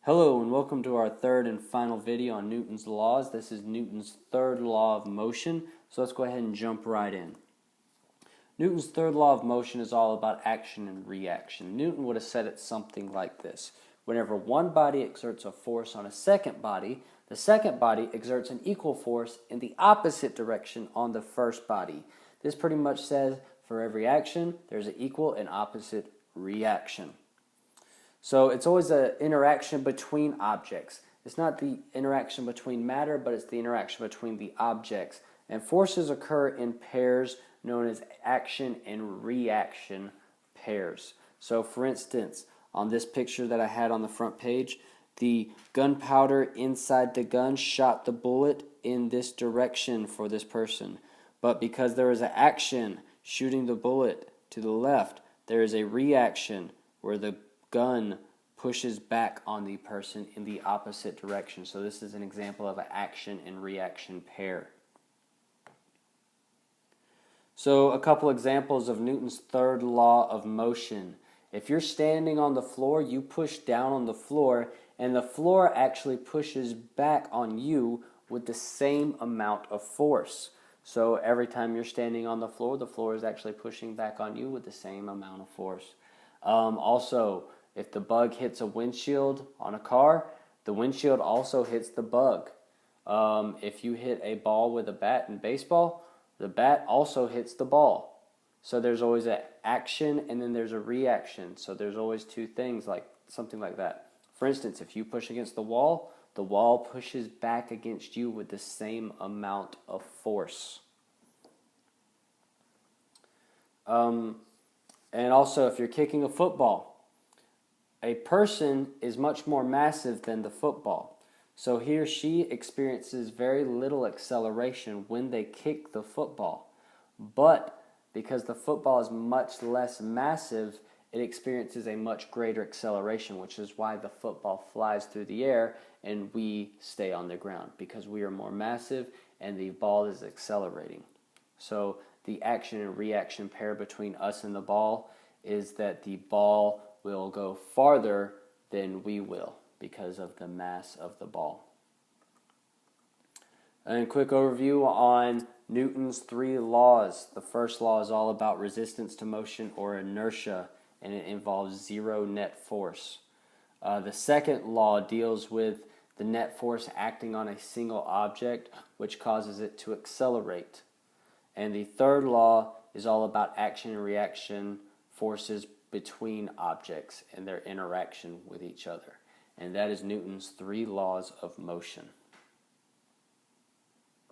Hello and welcome to our third and final video on Newton's laws. This is Newton's third law of motion, so let's go ahead and jump right in. Newton's third law of motion is all about action and reaction. Newton would have said it something like this. Whenever one body exerts a force on a second body, the second body exerts an equal force in the opposite direction on the first body. This pretty much says for every action, there's an equal and opposite reaction. So it's always an interaction between objects. It's not the interaction between matter, but it's the interaction between the objects. And forces occur in pairs known as action and reaction pairs. So for instance, on this picture that I had on the front page, the gunpowder inside the gun shot the bullet in this direction for this person. But because there is an action shooting the bullet to the left, there is a reaction where the gun pushes back on the person in the opposite direction. So this is an example of an action and reaction pair. So a couple examples of Newton's third law of motion. If you're standing on the floor, you push down on the floor, and the floor actually pushes back on you with the same amount of force. So every time you're standing on the floor is actually pushing back on you with the same amount of force. Also, if the bug hits a windshield on a car, the windshield also hits the bug. If you hit a ball with a bat in baseball, the bat also hits the ball. So there's always an action and then there's a reaction. So there's always two things, like something like that. For instance, if you push against the wall pushes back against you with the same amount of force. And also, if you're kicking a football, a person is much more massive than the football. So he or she experiences very little acceleration when they kick the football. But because the football is much less massive, it experiences a much greater acceleration, which is why the football flies through the air and we stay on the ground, because we are more massive and the ball is accelerating. So the action and reaction pair between us and the ball is that the ball will go farther than we will because of the mass of the ball. And a quick overview on Newton's three laws. The first law is all about resistance to motion or inertia, and it involves zero net force. The second law deals with the net force acting on a single object, which causes it to accelerate. And the third law is all about action and reaction forces between objects and their interaction with each other. And that is Newton's three laws of motion.